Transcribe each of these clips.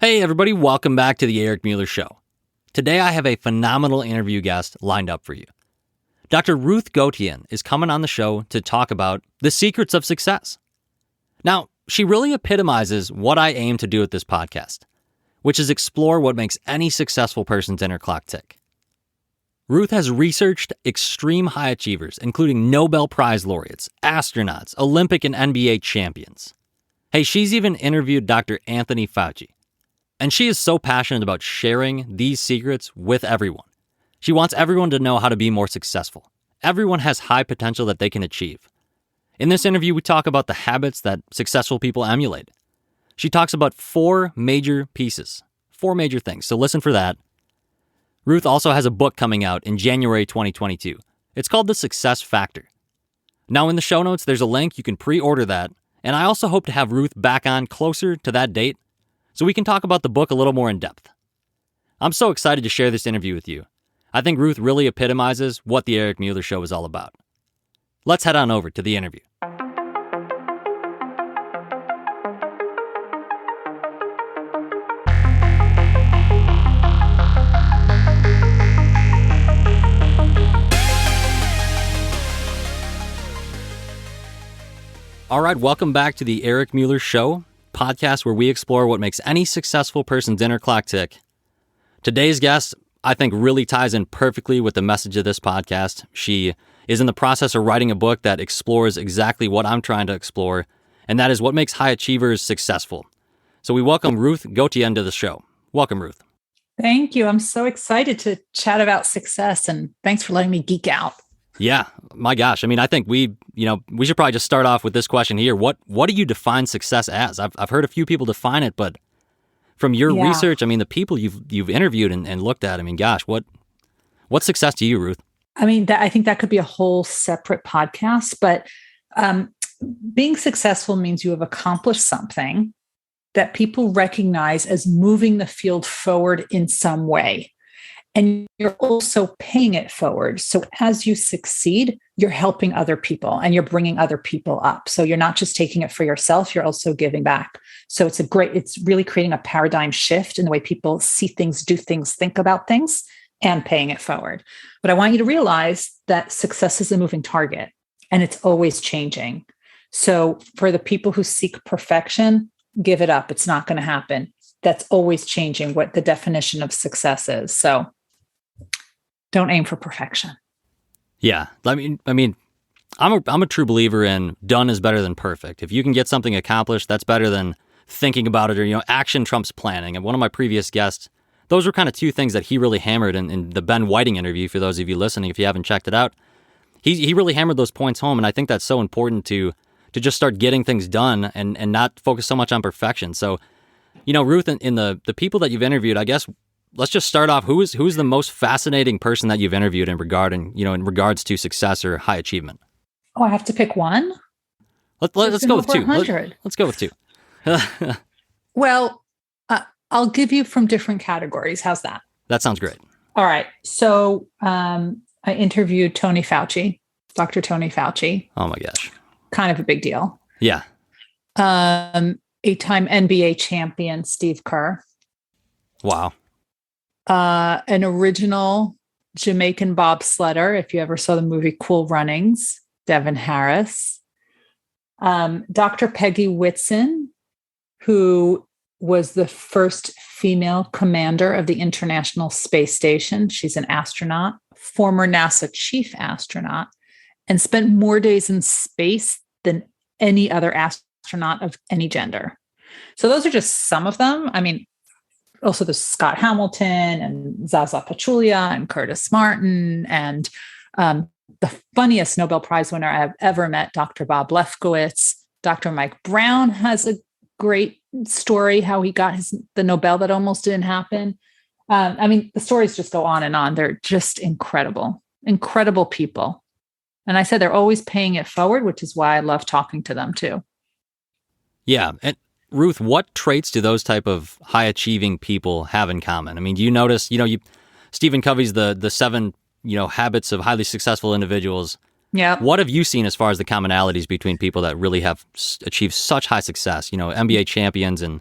Hey everybody, welcome back to the Eric Mueller Show. Today I have a phenomenal interview guest lined up for you. Dr. Ruth Gotian is coming on the show to talk about the secrets of success. Now, she really epitomizes what I aim to do with this podcast, which is explore what makes any successful person's inner clock tick. Ruth has researched extreme high achievers, including Nobel Prize laureates, astronauts, Olympic and NBA champions. Hey, she's even interviewed Dr. Anthony Fauci. And she is so passionate about sharing these secrets with everyone. She wants everyone to know how to be more successful. Everyone has high potential that they can achieve. In this interview, we talk about the habits that successful people emulate. She talks about four major things. So listen for that. Ruth also has a book coming out in January 2022. It's called The Success Factor. Now in the show notes, there's a link. You can pre-order that. And I also hope to have Ruth back on closer to that date, so we can talk about the book a little more in depth. I'm so excited to share this interview with you. I think Ruth really epitomizes what the Eric Mueller Show is all about. Let's head on over to the interview. All right, welcome back to the Eric Mueller Show, podcast where we explore what makes any successful person's inner clock tick. Today's guest, I think, really ties in perfectly with the message of this podcast. She is in the process of writing a book that explores exactly what I'm trying to explore, and that is what makes high achievers successful. So we welcome Ruth Gotian to the show. Welcome, Ruth. Thank you. I'm so excited to chat about success, and thanks for letting me geek out. Yeah, my gosh. I mean, I think we should probably just start off with this question here. What do you define success as? I've heard a few people define it, but from your research, I mean, the people you've interviewed and looked at, I mean, gosh, what's success to you, Ruth? I mean, I think that could be a whole separate podcast, but being successful means you have accomplished something that people recognize as moving the field forward in some way. And you're also paying it forward. So as you succeed, you're helping other people and you're bringing other people up. So you're not just taking it for yourself, you're also giving back. So it's really creating a paradigm shift in the way people see things, do things, think about things, and paying it forward. But I want you to realize that success is a moving target and it's always changing. So for the people who seek perfection, give it up. It's not going to happen. That's always changing what the definition of success is. So don't aim for perfection. Yeah. I mean, I'm a true believer in done is better than perfect. If you can get something accomplished, that's better than thinking about it, or, action trumps planning. And one of my previous guests, those were kind of two things that he really hammered in the Ben Whiting interview. For those of you listening, if you haven't checked it out, he really hammered those points home. And I think that's so important to just start getting things done and not focus so much on perfection. So, Ruth, in the people that you've interviewed, I guess, let's just start off. Who's the most fascinating person that you've interviewed in regards to success or high achievement? Oh, I have to pick one? Let's go with two. Let's go with two. Well, I'll give you from different categories. How's that? That sounds great. All right. So I interviewed Tony Fauci, Dr. Tony Fauci. Oh my gosh. Kind of a big deal. Yeah. 8-time NBA champion, Steve Kerr. Wow. An original Jamaican bobsledder, if you ever saw the movie Cool Runnings, Devin Harris. Dr. Peggy Whitson, who was the first female commander of the International Space Station. She's an astronaut, former NASA chief astronaut, and spent more days in space than any other astronaut of any gender. So those are just some of them. I mean, also there's Scott Hamilton and Zaza Pachulia and Curtis Martin and the funniest Nobel Prize winner I've ever met, Dr. Bob Lefkowitz. Dr. Mike Brown has a great story, how he got the Nobel that almost didn't happen. I mean, the stories just go on and on. They're just incredible, incredible people. And I said they're always paying it forward, which is why I love talking to them too. Yeah. And Ruth, what traits do those type of high achieving people have in common? I mean, do you notice, Stephen Covey's the 7, habits of highly successful individuals. Yeah. What have you seen as far as the commonalities between people that really have achieved such high success, NBA champions and,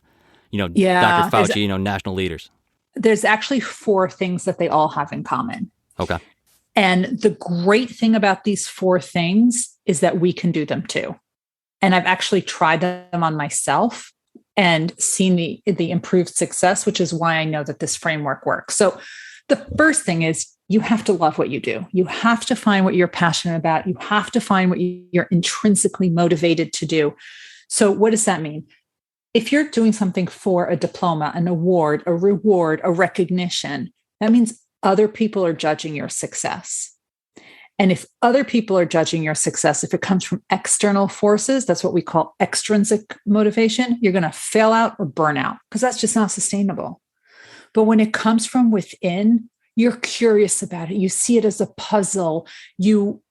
Yeah, Dr. Fauci, national leaders? there's actually 4 things that they all have in common. Okay. And the great thing about these 4 things is that we can do them too. And I've actually tried them on myself and seen the improved success, which is why I know that this framework works. So the first thing is you have to love what you do. You have to find what you're passionate about. You have to find what you're intrinsically motivated to do. So what does that mean? If you're doing something for a diploma, an award, a reward, a recognition, that means other people are judging your success. And if other people are judging your success, if it comes from external forces, that's what we call extrinsic motivation, you're going to fail out or burn out because that's just not sustainable. But when it comes from within, you're curious about it. You see it as a puzzle.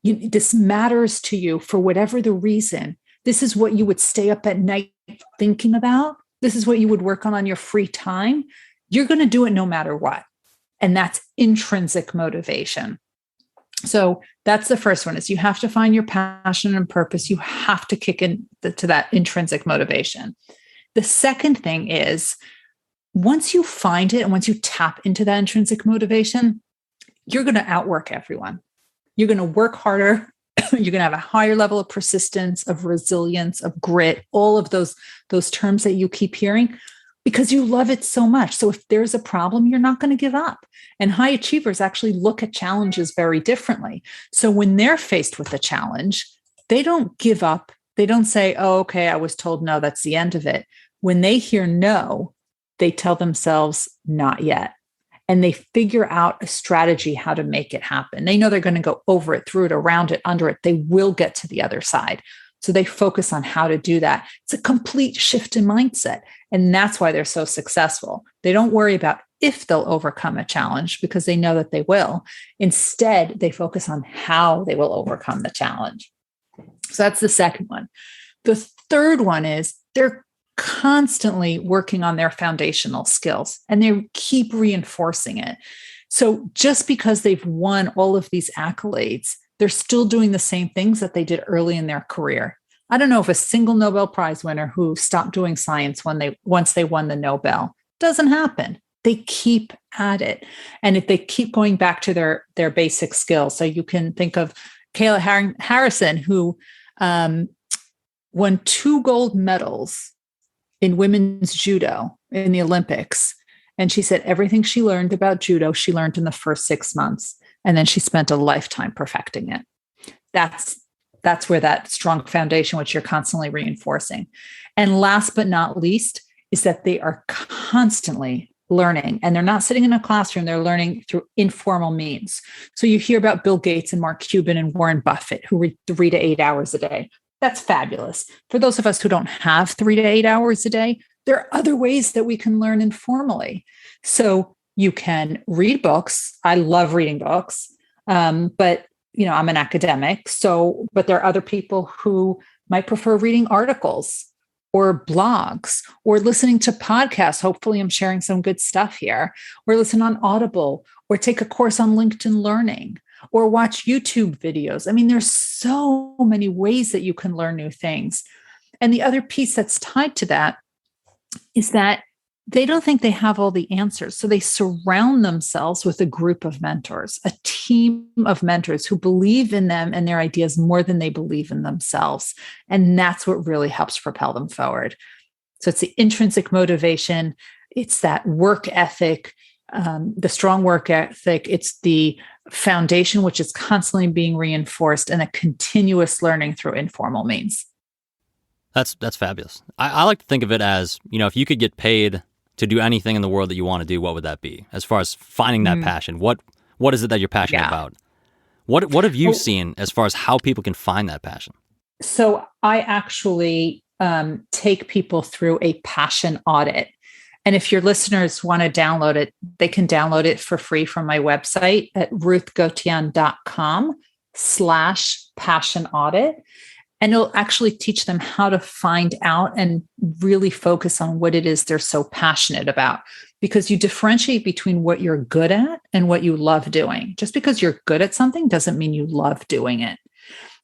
This matters to you for whatever the reason. This is what you would stay up at night thinking about. This is what you would work on your free time. You're going to do it no matter what. And that's intrinsic motivation. So that's the first one, is you have to find your passion and purpose. You have to kick into that intrinsic motivation. The second thing is, once you find it and once you tap into that intrinsic motivation, you're going to outwork everyone. You're going to work harder. You're going to have a higher level of persistence, of resilience, of grit, all of those terms that you keep hearing, because you love it so much. So if there's a problem, you're not going to give up. And high achievers actually look at challenges very differently. So when they're faced with a challenge, they don't give up. They don't say, oh, okay, I was told no, that's the end of it. When they hear no, they tell themselves not yet. And they figure out a strategy how to make it happen. They know they're going to go over it, through it, around it, under it. They will get to the other side. So they focus on how to do that. It's a complete shift in mindset. And that's why they're so successful. They don't worry about if they'll overcome a challenge because they know that they will. Instead, they focus on how they will overcome the challenge. So that's the second one. The third one is they're constantly working on their foundational skills and they keep reinforcing it. So just because they've won all of these accolades, they're still doing the same things that they did early in their career. I don't know if a single Nobel Prize winner who stopped doing science once they won the Nobel. Doesn't happen. They keep at it. And if they keep going back to their basic skills. So you can think of Kayla Harrison, who won 2 gold medals in women's judo in the Olympics. And she said everything she learned about judo, she learned in the first 6 months. And then she spent a lifetime perfecting it. That's where that strong foundation, which you're constantly reinforcing. And last but not least, is that they are constantly learning. And they're not sitting in a classroom, they're learning through informal means. So you hear about Bill Gates and Mark Cuban and Warren Buffett, who read 3 to 8 hours a day. That's fabulous. For those of us who don't have 3 to 8 hours a day, there are other ways that we can learn informally. So you can read books. I love reading books, but I'm an academic. But there are other people who might prefer reading articles or blogs or listening to podcasts. Hopefully I'm sharing some good stuff here, or listen on Audible, or take a course on LinkedIn Learning, or watch YouTube videos. I mean, there's so many ways that you can learn new things. And the other piece that's tied to that is that they don't think they have all the answers. So they surround themselves with a group of mentors, a team of mentors who believe in them and their ideas more than they believe in themselves. And that's what really helps propel them forward. So it's the intrinsic motivation. It's that work ethic, the strong work ethic. It's the foundation, which is constantly being reinforced, and a continuous learning through informal means. That's fabulous. I like to think of it as, if you could get paid to do anything in the world that you want to do, what would that be? As far as finding that passion, what is it that you're passionate about? What have you seen as far as how people can find that passion? So I actually take people through a passion audit. And if your listeners want to download it, they can download it for free from my website at ruthgotian.com/passion audit. And it'll actually teach them how to find out and really focus on what it is they're so passionate about. Because you differentiate between what you're good at and what you love doing. Just because you're good at something doesn't mean you love doing it.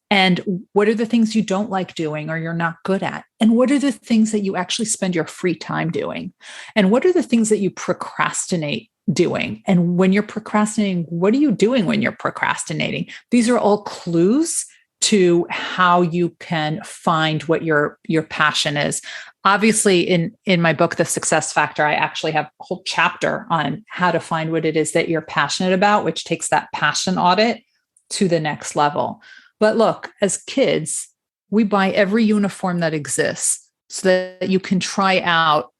And what are the things you don't like doing or you're not good at? And what are the things that you actually spend your free time doing? And what are the things that you procrastinate doing? And when you're procrastinating, what are you doing when you're procrastinating? These are all clues to how you can find what your passion is. Obviously, in my book, The Success Factor, I actually have a whole chapter on how to find what it is that you're passionate about, which takes that passion audit to the next level. But look, as kids, we buy every uniform that exists so that you can try out,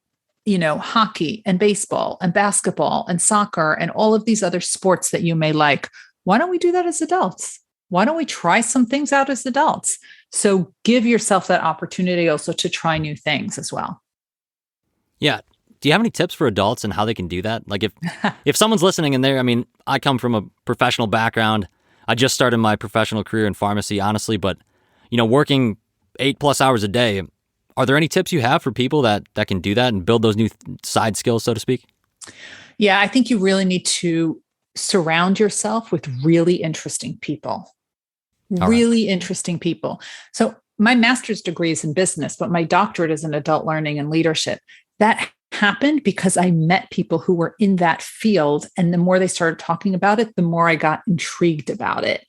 hockey and baseball and basketball and soccer and all of these other sports that you may like. Why don't we do that as adults? Why don't we try some things out as adults? So give yourself that opportunity also to try new things as well. Yeah. Do you have any tips for adults and how they can do that? Like if someone's listening and I come from a professional background. I just started my professional career in pharmacy, honestly, but, working 8+ hours a day, are there any tips you have for people that can do that and build those new side skills, so to speak? Yeah, I think you really need to surround yourself with really interesting people. Really interesting people. So my master's degree is in business, but my doctorate is in adult learning and leadership. That happened because I met people who were in that field. And the more they started talking about it, the more I got intrigued about it.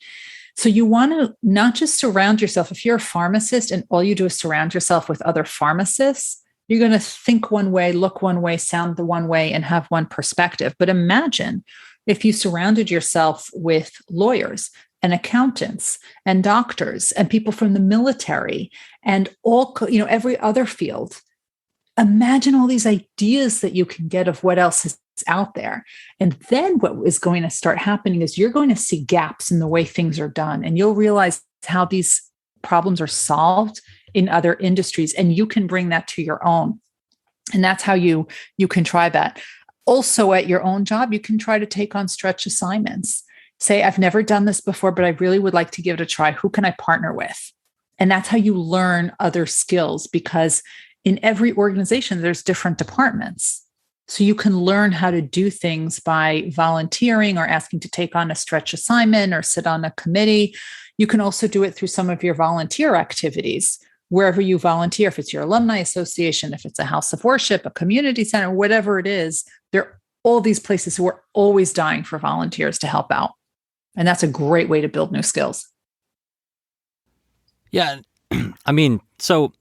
So you want to not just surround yourself. If you're a pharmacist and all you do is surround yourself with other pharmacists, you're going to think one way, look one way, sound the one way, and have one perspective. But imagine if you surrounded yourself with lawyers and accountants and doctors and people from the military and all, every other field. Imagine all these ideas that you can get of what else is out there. And then what is going to start happening is you're going to see gaps in the way things are done. And you'll realize how these problems are solved in other industries. And you can bring that to your own. And that's how you can try that. Also at your own job, you can try to take on stretch assignments. Say, I've never done this before, but I really would like to give it a try. Who can I partner with? And that's how you learn other skills, because in every organization, there's different departments. So you can learn how to do things by volunteering or asking to take on a stretch assignment or sit on a committee. You can also do it through some of your volunteer activities, wherever you volunteer, if it's your alumni association, if it's a house of worship, a community center, whatever it is, there are all these places who are always dying for volunteers to help out. And that's a great way to build new skills. Yeah. So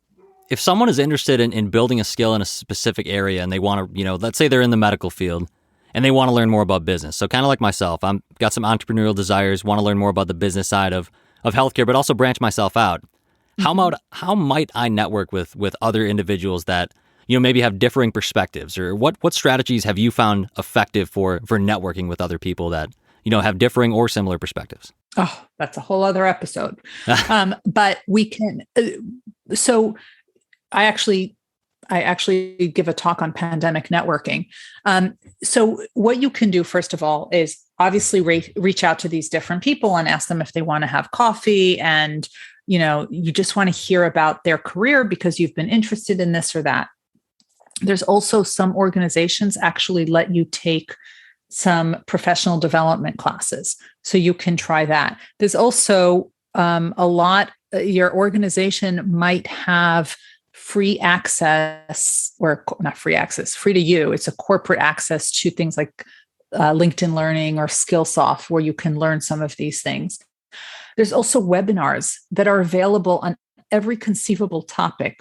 if someone is interested in building a skill in a specific area and they want to, let's say they're in the medical field and they want to learn more about business. So kind of like myself, I'm got some entrepreneurial desires, want to learn more about the business side of healthcare, but also branch myself out. How might I network with other individuals that, maybe have differing perspectives, or what strategies have you found effective for networking with other people that, have differing or similar perspectives? Oh, that's a whole other episode. But we can, so I actually give a talk on pandemic networking. So what you can do, first of all, is obviously reach out to these different people and ask them if they want to have coffee. And, you just want to hear about their career because you've been interested in this or that. There's also some organizations actually let you take some professional development classes. So you can try that. There's also a lot, your organization might have free access, or not free access, free to you. It's a corporate access to things like LinkedIn Learning or Skillsoft, where you can learn some of these things. There's also webinars that are available on every conceivable topic.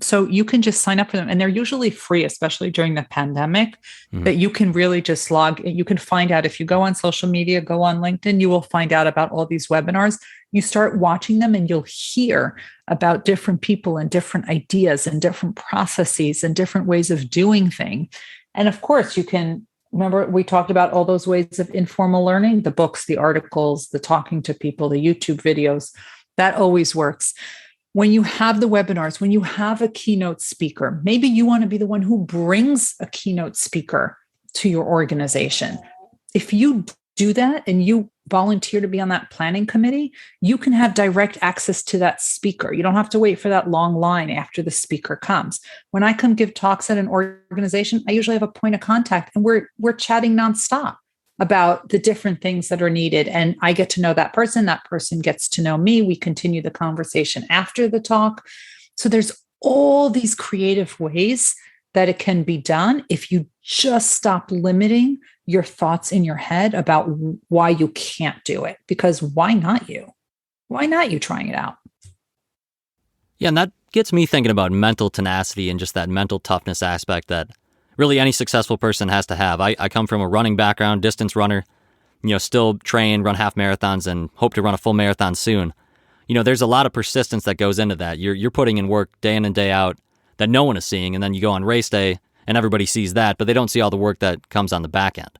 So you can just sign up for them, and they're usually free, especially during the pandemic, that you can really just you can find out if you go on social media, go on LinkedIn, you will find out about all these webinars. You start watching them and you'll hear about different people and different ideas and different processes and different ways of doing things. And of course, you can remember we talked about all those ways of informal learning, the books, the articles, the talking to people, the YouTube videos. That always works. When you have the webinars, when you have a keynote speaker, maybe you want to be the one who brings a keynote speaker to your organization. If you do that and you volunteer to be on that planning committee, you can have direct access to that speaker. You don't have to wait for that long line after the speaker comes. When I come give talks at an organization, I usually have a point of contact and we're chatting nonstop. about the different things that are needed. And I get to know that person gets to know me. We continue the conversation after the talk. So there's all these creative ways that it can be done if you just stop limiting your thoughts in your head about why you can't do it. Because why not you? Why not you trying it out? Yeah, and that gets me thinking about mental tenacity and just that mental toughness aspect that really any successful person has to have. I come from a running background, distance runner, still train, run half marathons, and hope to run a full marathon soon. There's a lot of persistence that goes into that. You're putting in work day in and day out that no one is seeing, and then you go on race day and everybody sees that, but they don't see all the work that comes on the back end.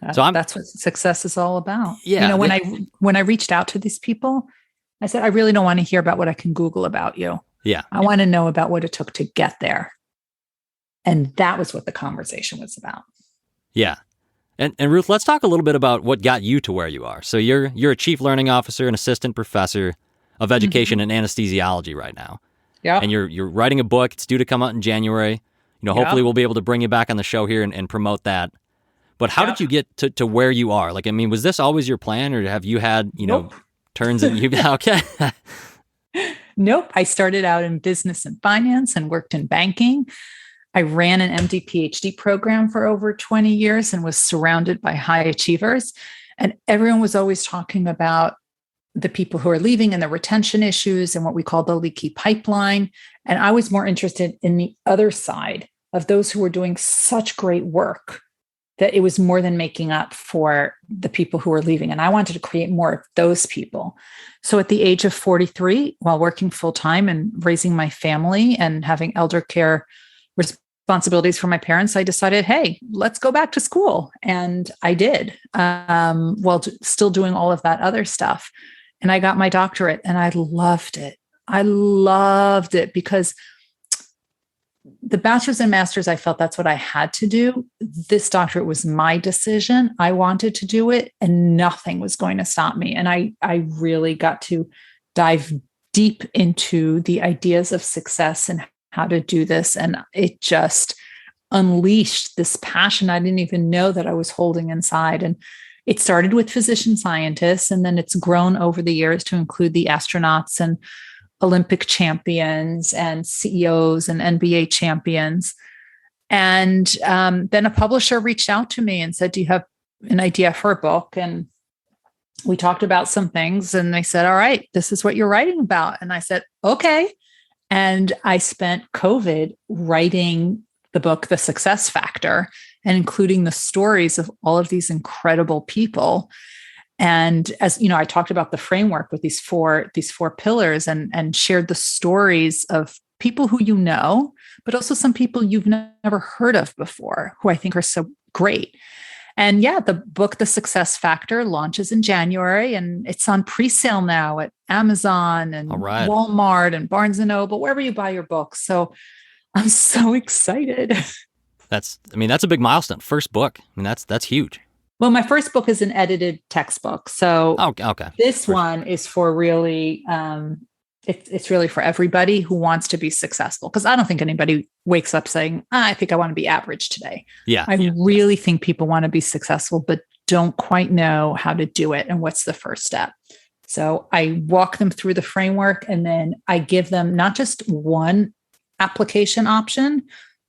That's what success is all about. Yeah. When I reached out to these people, I said, I really don't want to hear about what I can Google about you. Yeah. I want to know about what it took to get there. And that was what the conversation was about. Yeah. And Ruth, let's talk a little bit about what got you to where you are. So you're a chief learning officer and assistant professor of education and anesthesiology right now. Yeah. And you're writing a book. It's due to come out in January. Hopefully we'll be able to bring you back on the show here and promote that. But how did you get to where you are? Was this always your plan, or have you had, Nope. turns in you? Okay. Nope. I started out in business and finance and worked in banking. I ran an MD PhD program for over 20 years and was surrounded by high achievers. And everyone was always talking about the people who are leaving and the retention issues and what we call the leaky pipeline. And I was more interested in the other side of those who were doing such great work that it was more than making up for the people who were leaving. And I wanted to create more of those people. So at the age of 43, while working full-time and raising my family and having elder care responsibilities for my parents, I decided, hey, let's go back to school. And I did, while still doing all of that other stuff. And I got my doctorate and I loved it. I loved it because the bachelor's and master's, I felt that's what I had to do. This doctorate was my decision. I wanted to do it and nothing was going to stop me. And I really got to dive deep into the ideas of success and how to do this. And it just unleashed this passion I didn't even know that I was holding inside. And it started with physician scientists, and then it's grown over the years to include the astronauts and Olympic champions and CEOs and NBA champions. And then a publisher reached out to me and said, do you have an idea for a book? And we talked about some things and they said, all right, this is what you're writing about. And I said, okay. And I spent COVID writing the book, The Success Factor, and including the stories of all of these incredible people. And as you know, I talked about the framework with these four pillars and shared the stories of people who you know, but also some people you've never heard of before, who I think are so great. And yeah, the book, The Success Factor, launches in January, and it's on pre-sale now at Amazon and Walmart and Barnes & Noble, wherever you buy your books. So I'm so excited. That's a big milestone. First book. That's huge. Well, my first book is an edited textbook. So okay. This one is for really, it's really for everybody who wants to be successful. Because I don't think anybody wakes up saying, I think I want to be average today. Yeah. I really think people want to be successful, but don't quite know how to do it and what's the first step. So I walk them through the framework, and then I give them not just one application option,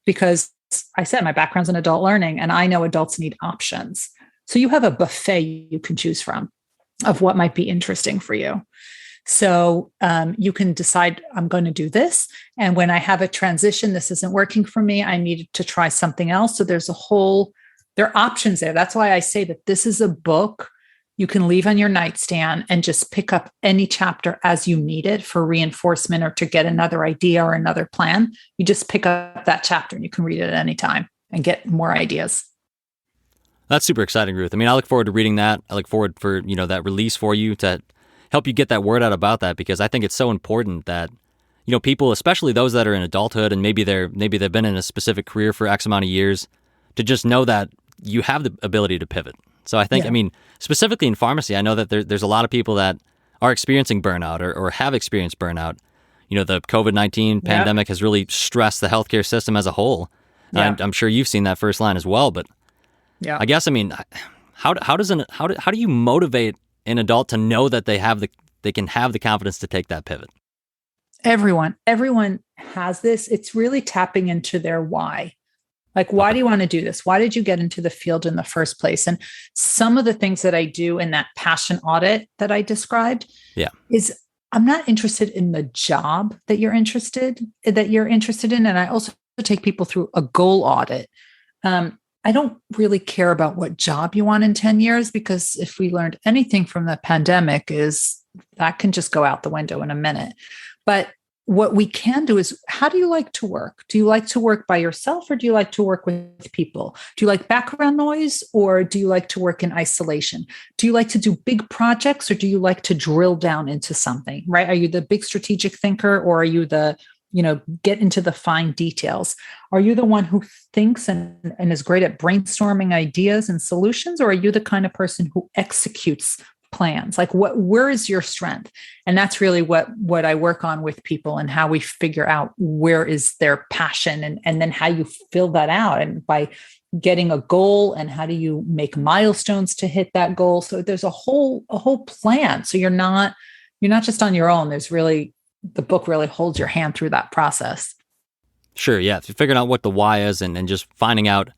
because I said my background's in adult learning and I know adults need options. So you have a buffet you can choose from of what might be interesting for you. So you can decide, I'm going to do this. And when I have a transition, this isn't working for me, I needed to try something else. So there are options there. That's why I say that this is a book you can leave on your nightstand and just pick up any chapter as you need it for reinforcement or to get another idea or another plan. You just pick up that chapter and you can read it at any time and get more ideas. That's super exciting, Ruth. I look forward to reading that. I look forward for, that release for you to help you get that word out about that, because I think it's so important that, people, especially those that are in adulthood and maybe they've been in a specific career for X amount of years, to just know that you have the ability to pivot. So I think, specifically in pharmacy, I know that there's a lot of people that are experiencing burnout or have experienced burnout. The COVID-19 pandemic has really stressed the healthcare system as a whole. Yeah. I'm sure you've seen that firsthand as well. But I guess, how do you motivate an adult to know that they can have the confidence to take that pivot? Everyone has this. It's really tapping into their why. Like, why do you want to do this? Why did you get into the field in the first place? And some of the things that I do in that passion audit that I described is I'm not interested in the job that you're interested in. And I also take people through a goal audit. I don't really care about what job you want in 10 years, because if we learned anything from the pandemic is that can just go out the window in a minute. But what we can do is, how do you like to work? Do you like to work by yourself, or do you like to work with people? Do you like background noise, or do you like to work in isolation? Do you like to do big projects, or do you like to drill down into something, right? Are you the big strategic thinker, or are you the, get into the fine details? Are you the one who thinks and is great at brainstorming ideas and solutions, or are you the kind of person who executes plans? Like, where is your strength? And that's really what I work on with people, and how we figure out where is their passion, and then how you fill that out, and by getting a goal, and how do you make milestones to hit that goal. So there's a whole plan. So you're not just on your own. There's really, the book really holds your hand through that process. Sure. Yeah. If you're figuring out what the why is, and just finding out,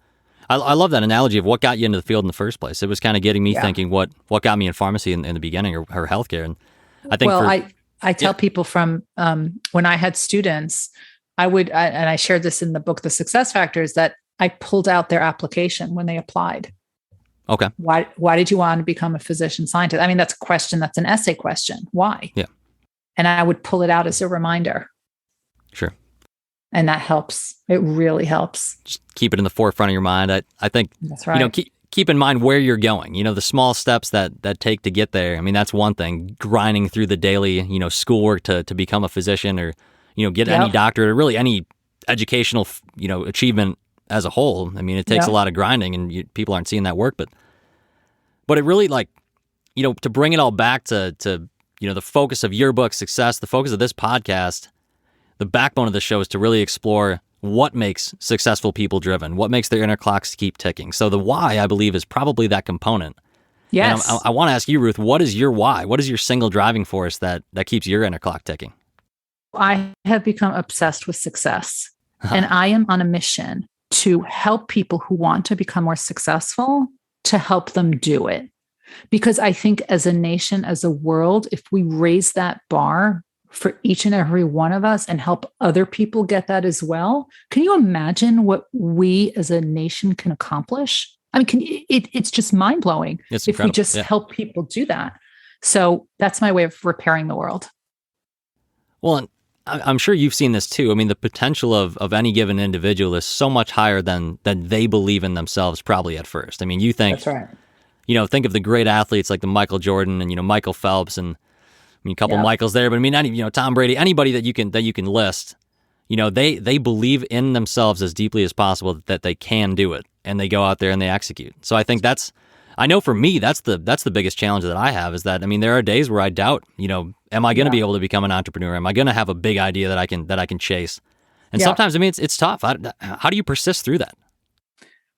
I love that analogy of what got you into the field in the first place. It was kind of getting me thinking what got me in pharmacy in the beginning, or healthcare. And I think, I tell people from when I had students, and I shared this in the book, The Success Factors, that I pulled out their application when they applied. Okay. Why did you want to become a physician scientist? I mean, that's a question. That's an essay question. Why? Yeah. And I would pull it out as a reminder. Sure. And that helps. It really helps. Just keep it in the forefront of your mind. I think, that's right. Keep in mind where you're going, the small steps that take to get there. I mean, that's one thing, grinding through the daily, schoolwork to become a physician, or, get any doctorate, or really any educational, achievement as a whole. I mean, it takes a lot of grinding, and people aren't seeing that work, but it really, to bring it all back to the focus of your book, success, the focus of this podcast, the backbone of the show is to really explore what makes successful people driven, what makes their inner clocks keep ticking. So the why, I believe, is probably that component. Yes. And I want to ask you, Ruth, what is your why? What is your single driving force that keeps your inner clock ticking? I have become obsessed with success, and I am on a mission to help people who want to become more successful, to help them do it. Because I think as a nation, as a world, if we raise that bar for each and every one of us and help other people get that as well, can you imagine what we as a nation can accomplish? I mean, it's just mind-blowing if we just help people do that. So that's my way of repairing the world. Well, and I'm sure you've seen this too. I mean, the potential of any given individual is so much higher than they believe in themselves probably at first. I mean, you think, that's right. Think of the great athletes like the Michael Jordan and, Michael Phelps, and a couple Michaels there, but I mean, Tom Brady, anybody that you can list, they believe in themselves as deeply as possible that they can do it, and they go out there and they execute. So I think I know for me, that's the biggest challenge that I have, is that, I mean, there are days where I doubt, am I going to be able to become an entrepreneur? Am I going to have a big idea that I can chase? And sometimes, I mean, it's tough. How do you persist through that?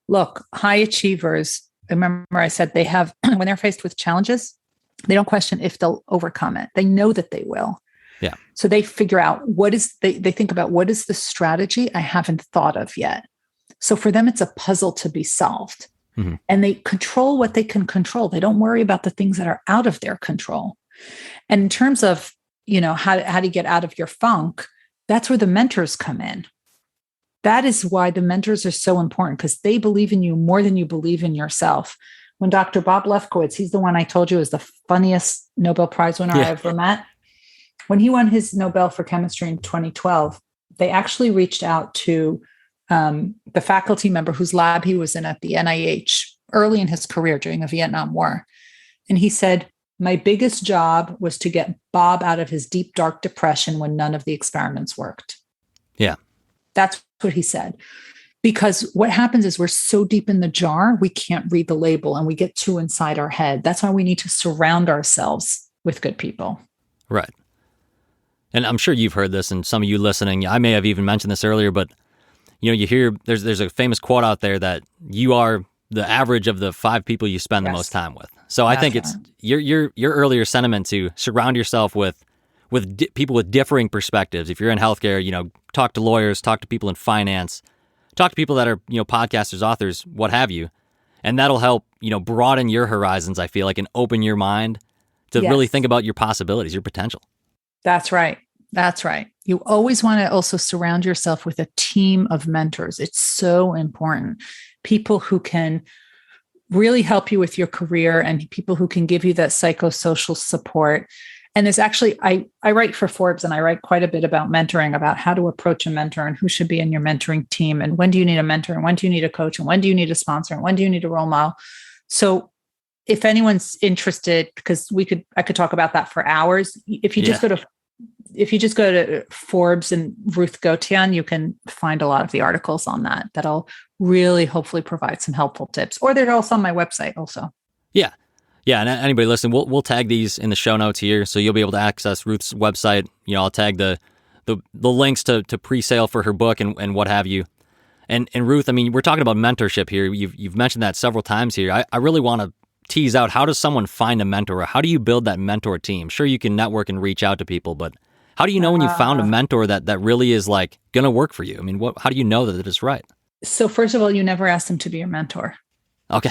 Look, high achievers, remember I said they have, when they're faced with challenges, they don't question if they'll overcome it. They know that they will. Yeah. So they figure out they think about what is the strategy I haven't thought of yet. So for them, it's a puzzle to be solved. Mm-hmm. And they control what they can control. They don't worry about the things that are out of their control. And in terms of, how do you get out of your funk? That's where the mentors come in. That is why the mentors are so important, because they believe in you more than you believe in yourself. When Dr. Bob Lefkowitz, he's the one I told you is the funniest Nobel Prize winner I ever met. When he won his Nobel for chemistry in 2012, they actually reached out to the faculty member whose lab he was in at the NIH early in his career during the Vietnam War. And he said, my biggest job was to get Bob out of his deep, dark depression when none of the experiments worked. Yeah. That's what he said. Because what happens is we're so deep in the jar, we can't read the label and we get too inside our head. That's why we need to surround ourselves with good people. Right. And I'm sure you've heard this, and some of you listening, I may have even mentioned this earlier, but you hear there's a famous quote out there that you are the average of the 5 people you spend the most time with. So I think it's your earlier sentiment to surround yourself with people with differing perspectives. If you're in healthcare, talk to lawyers, talk to people in finance, talk to people that are, podcasters, authors, what have you. And that'll help, broaden your horizons, I feel like, and open your mind to really think about your possibilities, your potential. That's right. That's right. You always want to also surround yourself with a team of mentors. It's so important. People who can really help you with your career and people who can give you that psychosocial support. And there's actually, I write for Forbes and I write quite a bit about mentoring, about how to approach a mentor and who should be in your mentoring team. And when do you need a mentor? And when do you need a coach? And when do you need a sponsor? And when do you need a role model? So if anyone's interested, because I could talk about that for hours. If you just go to Forbes and Ruth Gotian, you can find a lot of the articles on that. That'll really hopefully provide some helpful tips. Or they're also on my website also. Yeah. Yeah. And anybody listening, we'll tag these in the show notes here. So you'll be able to access Ruth's website. I'll tag the links to pre-sale for her book and what have you. And Ruth, I mean, we're talking about mentorship here. You've mentioned that several times here. I really want to tease out, how does someone find a mentor? Or how do you build that mentor team? Sure, you can network and reach out to people, but how do you know when you found a mentor that really is like going to work for you? I mean, how do you know that it is right? So first of all, you never ask them to be your mentor. Okay.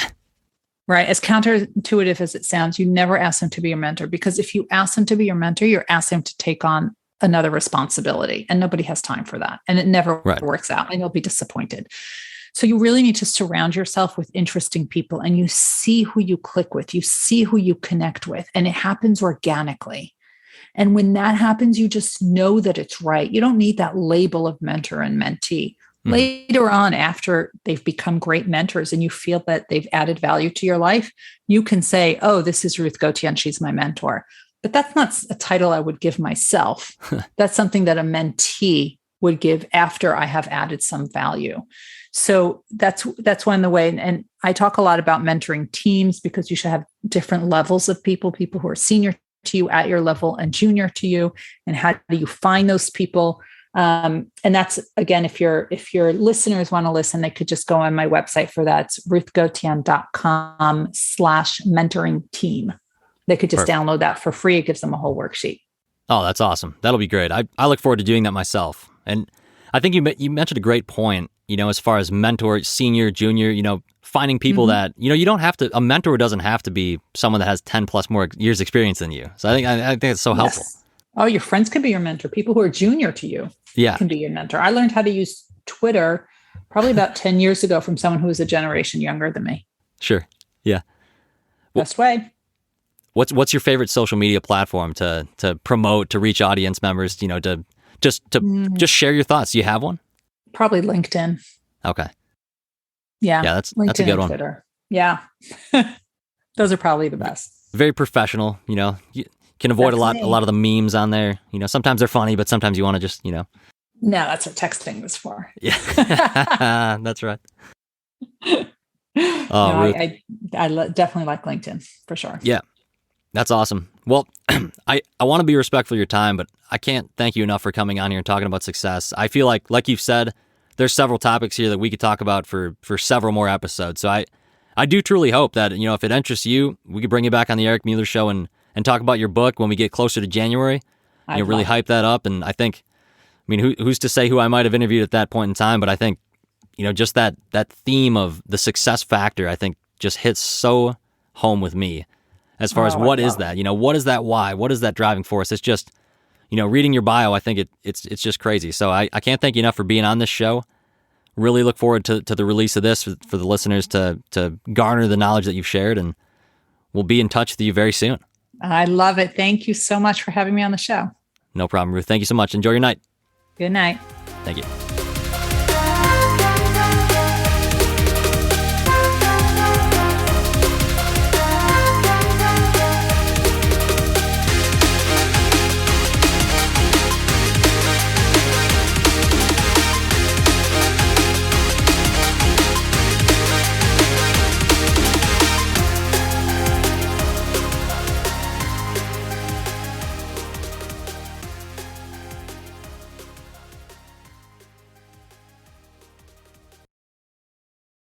Right. As counterintuitive as it sounds, you never ask them to be your mentor, because if you ask them to be your mentor, you're asking them to take on another responsibility, and nobody has time for that. And it never works out, and you'll be disappointed. So you really need to surround yourself with interesting people, and you see who you click with, you see who you connect with, and it happens organically. And when that happens, you just know that it's right. You don't need that label of mentor and mentee. Later on, after they've become great mentors and you feel that they've added value to your life, you can say, oh, this is Ruth Gotian, she's my mentor. But that's not a title I would give myself. That's something that a mentee would give after I have added some value. So that's one of the ways. And I talk a lot about mentoring teams, because you should have different levels of people who are senior to you at your level and junior to you. And how do you find those people? And that's, again, if your listeners want to listen, they could just go on my website for that. It's ruthgotian.com/mentoring team. They could just download that for free. It gives them a whole worksheet. Oh, that's awesome. That'll be great. I look forward to doing that myself. And I think you mentioned a great point, as far as mentor, senior, junior, finding people that, you don't have to, a mentor doesn't have to be someone that has 10 plus more years experience than you. So I think it's so helpful. Oh, your friends can be your mentor. People who are junior to you can be your mentor. I learned how to use Twitter probably about 10 years ago from someone who was a generation younger than me. Sure. Yeah. Best way. What's your favorite social media platform to promote, to reach audience members, to just share your thoughts? Do you have one? Probably LinkedIn. Okay. Yeah. Yeah, that's a good one. Twitter. Yeah. Those are probably the best. Very professional, You can avoid a lot of the memes on there. Sometimes they're funny, but sometimes you want to just, No, that's what texting was for. Yeah. That's right. I definitely like LinkedIn for sure. Yeah. That's awesome. Well, I want to be respectful of your time, but I can't thank you enough for coming on here and talking about success. I feel like you've said, there's several topics here that we could talk about for several more episodes. So I do truly hope that, if it interests you, we could bring you back on the Eric Mueller Show and talk about your book when we get closer to January. Really hype that up. And I think, who's to say who I might have interviewed at that point in time, but I think, just that theme of the success factor, I think just hits so home with me. As far as what is that, what is that why? What is that driving force? It's just, reading your bio, I think it's just crazy. So I can't thank you enough for being on this show. Really look forward to the release of this for the listeners to garner the knowledge that you've shared, and we'll be in touch with you very soon. I love it. Thank you so much for having me on the show. No problem, Ruth. Thank you so much. Enjoy your night. Good night. Thank you.